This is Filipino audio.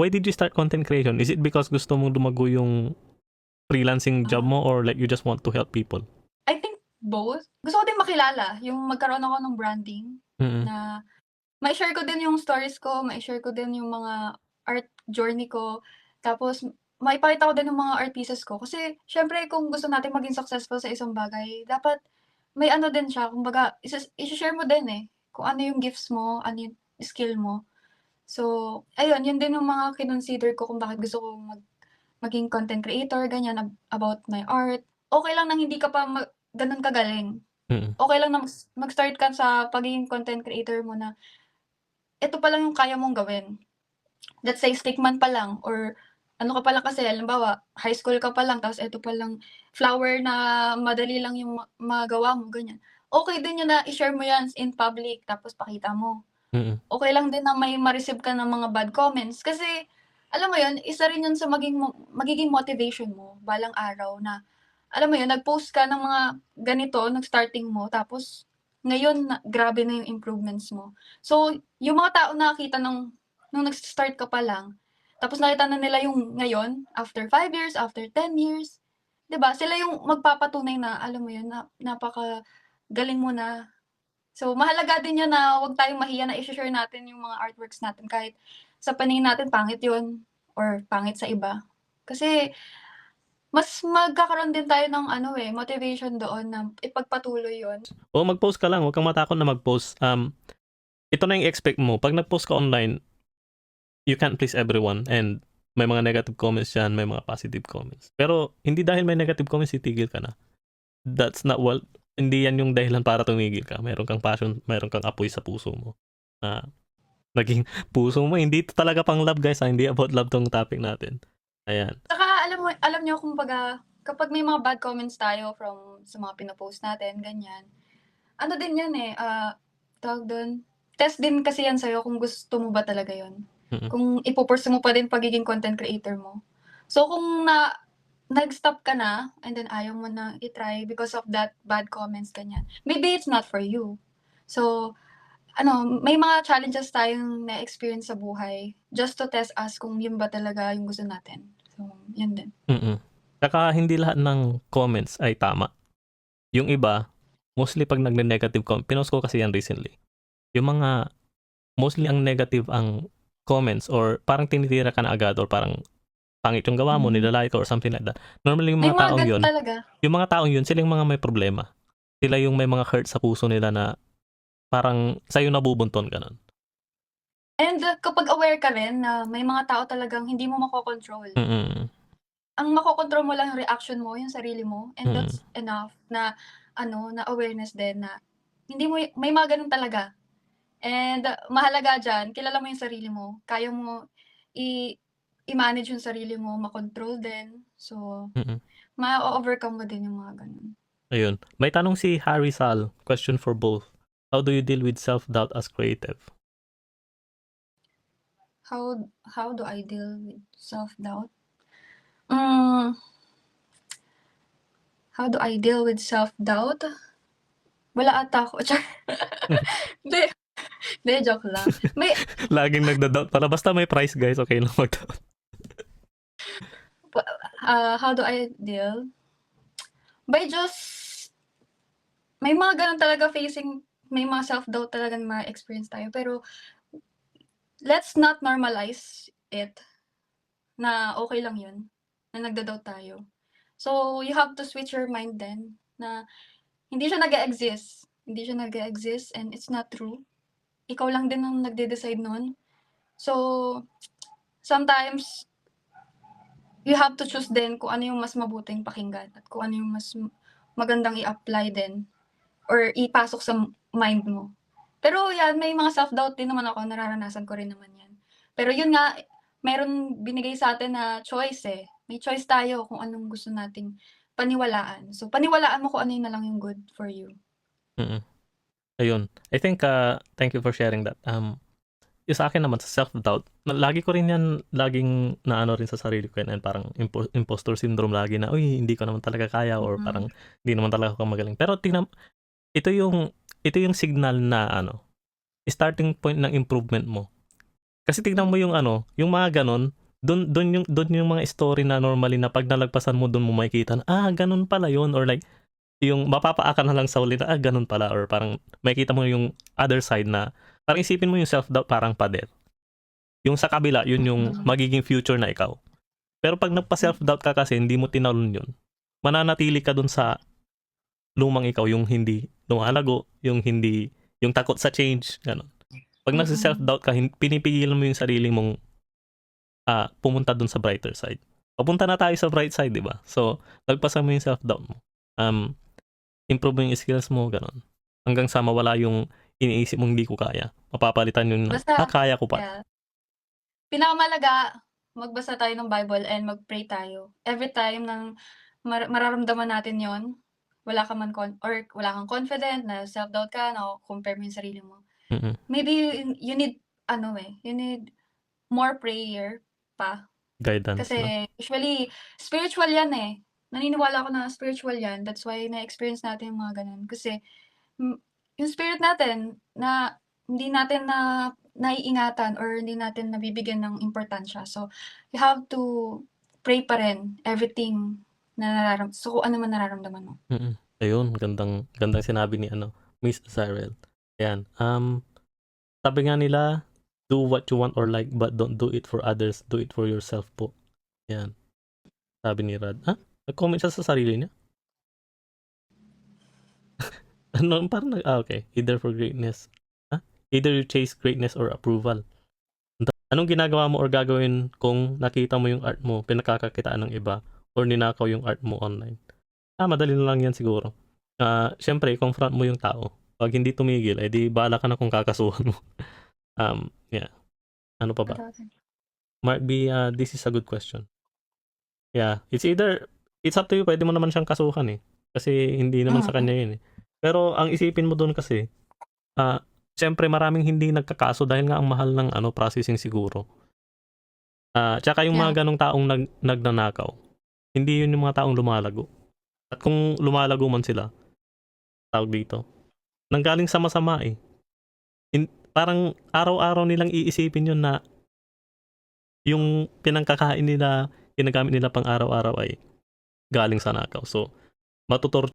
why did you start content creation? Is it because gusto mong lumago yung freelancing job mo or like you just want to help people? I think both. Gusto ko din makilala, yung magkaroon ako ng branding na mai-share ko din yung stories ko, mai-share ko din yung mga art journey ko, tapos maipakita ko din yung mga art pieces ko. Kasi siyempre kung gusto natin maging successful sa isang bagay, dapat may ano din siya, kumbaga i-share mo din eh, kung ano yung gifts mo, ano yung skill mo. So, ayun, yun din yung mga kinonsider ko kung bakit gusto ko maging content creator, ganyan, about my art. Okay lang na hindi ka pa ganun kagaling. Okay lang na mag-start ka sa pagiging content creator mo na ito pa lang yung kaya mong gawin. Let's say stickman pa lang or ano ka pa lang kasi halimbawa high school ka pa lang tapos ito pa lang flower na madali lang yung magawa mo, ganyan. Okay din yun na i-share mo yan in public tapos pakita mo. Okay lang din na may ma-receive ka ng mga bad comments kasi alam mo yun, isa rin yun sa magiging motivation mo balang araw na alam mo yun, nag-post ka ng mga ganito nag-starting mo tapos ngayon grabe na yung improvements mo. So, yung mga tao nakakita nung nag-start ka pa lang, tapos nakita na nila yung ngayon, after 5 years, after 10 years, 'di ba? Sila yung magpapatunay na alam mo yun, na napakagaling mo na. So, mahalaga din yun na huwag tayong mahiya na i-share natin yung mga artworks natin kahit sa paningin natin pangit yun or pangit sa iba. Kasi mas magkakaroon din tayo ng ano eh, motivation doon na ipagpatuloy yun. O mag-post ka lang, huwag kang matakot na mag-post. Ito na yung expect mo. Pag nag-post ka online, you can't please everyone and may mga negative comments yan, may mga positive comments. Pero hindi dahil may negative comments, titigil ka na. That's not what, hindi yan yung dahilan para tumigil ka. Meron kang passion, meron kang apoy sa puso mo. Naging puso mo, hindi ito talaga pang love guys, hindi about love tong topic natin. Ayan. Saka alam nyo kumbaga, kapag may mga bad comments tayo from sa mga pinopost natin, ganyan, ano din yan eh, tawag doon, test din kasi yan sa'yo kung gusto mo ba talaga yun. Kung ipopursue mo pa din pagiging content creator mo. So kung nag-stop ka na, and then ayaw mo na i-try because of that bad comments, ganyan, maybe it's not for you. So, may mga challenges tayong na-experience sa buhay just to test us kung yun ba talaga yung gusto natin. So, yun din. Saka hindi lahat ng comments ay tama. Yung iba, mostly pag nagne-negative comment, pinost ko kasi yan recently. Yung mga, mostly ang negative ang comments or parang tinitira ka na agad or parang pangit yung gawa mo, nilalike ka or something like that. Normally yung May mga taong yun, talaga. yung mga taong yun, sila yung mga may problema. Sila yung may mga hurt sa puso nila na parang sa'yo nabubunton ka nun. And kapag aware ka rin na may mga tao talagang hindi mo makokontrol. Ang makokontrol mo lang yung reaction mo, yung sarili mo, and that's enough na na awareness din na hindi mo may mga ganun talaga. And mahalaga diyan, kilala mo yung sarili mo, kaya mo i-manage yung sarili mo, makontrol din. So, ma-overcome mo din yung mga ganun. Ayun. May tanong si Harry Sal, question for both. How do you deal with self-doubt as creative? How do I deal with self-doubt? How do I deal with self-doubt? Wala ata ako. Hindi, joke lang. Laging nagda-doubt para basta may price guys, okay lang mag-doubt. How do I deal? By just, may mga ganun talaga may mga self-doubt talaga na ma-experience tayo. Pero, let's not normalize it na okay lang yun, na nagda-doubt tayo. So, you have to switch your mind then na hindi siya nag-e-exist. Hindi siya nag-e-exist and it's not true. Ikaw lang din ang nagde-decide nun. So, sometimes, you have to choose din kung ano yung mas mabuting pakinggan at kung ano yung mas magandang i-apply din or ipasok sa mind mo. Pero yan, may mga self-doubt din naman ako, nararanasan ko rin naman yan. Pero yun nga, meron binigay sa atin na choice eh. May choice tayo kung anong gusto nating paniwalaan. So, paniwalaan mo kung ano yun na lang yung good for you. Ayun. I think, thank you for sharing that. Yung sa akin naman, sa self-doubt, lagi ko rin yan, laging naano rin sa sarili ko yan, and parang imposter syndrome lagi na, uy, hindi ko naman talaga kaya, or parang hindi naman talaga ako magaling. Pero ito yung signal na starting point ng improvement mo. Kasi tignan mo yung ano, yung mga ganon, doon yung mga story na normally na pag nalagpasan mo doon mo makikita na, ganun pala yun, or like yung mapapaa ka na lang sa huli na, ganun pala, or parang makikita mo yung other side na parang isipin mo yung self-doubt parang pader. Yung sa kabila, yun yung magiging future na ikaw. Pero pag nagpa-self-doubt ka kasi, hindi mo tinalon yun, mananatili ka dun sa lumang ikaw, yung hindi lumalago, yung takot sa change, ganun. Pag nagsi-self-doubt ka, pinipigilan mo yung sarili mong pumunta dun sa brighter side. Papunta na tayo sa bright side, di ba? So, lagpasan mo yung self-doubt mo. Improve mo yung skills mo, ganun. Hanggang sa mawala yung iniisip mong hindi ko kaya. Mapapalitan yun na, Basta, kaya ko pa. yeah. Pinakamalaga, magbasa tayo ng Bible and mag-pray tayo. Every time nang mararamdaman natin yon, wala ka man or wala kang confident, na self-doubt ka, na compare mo yung sarili mo. Maybe you need, you need more prayer pa. Guidance. Kasi usually, spiritual yan eh. Naniniwala ako na spiritual yan. That's why na-experience natin yung mga ganun. Kasi yung spirit natin na hindi natin na naiingatan or hindi natin nabibigyan ng importansya. So, you have to pray pa rin everything na so kung ano man nararamdaman mo. Ayun, gandang sinabi ni Miss Zyrel. Ayan. Sabi nga nila, do what you want or like, but don't do it for others. Do it for yourself po. Ayan. Sabi ni Rad. Nag-comment siya sa sarili niya? Parang okay. Either for greatness. Either you chase greatness or approval. Anong ginagawa mo or gagawin kung nakita mo yung art mo, pinakakakitaan ng iba, or ninakaw yung art mo online? Madali na lang yan siguro. Siyempre, confront mo yung tao. Pag hindi tumigil, edi bahala ka na kung kakasuhan mo. Yeah. Ano pa ba? Mark B, this is a good question. Yeah, it's up to you. Pwede mo naman siyang kasuhan eh. Kasi hindi naman sa kanya yun eh. Pero ang isipin mo doon kasi, siyempre maraming hindi nagkakaso dahil nga ang mahal ng processing siguro. Tsaka yung mga ganong taong nagnanakaw, hindi yun yung mga taong lumalago. At kung lumalago man sila, tawag dito, nanggaling sa masama eh. Parang araw-araw nilang iisipin yun na yung pinangkakain nila, ginagamit nila pang araw-araw ay galing sa nakaw. So,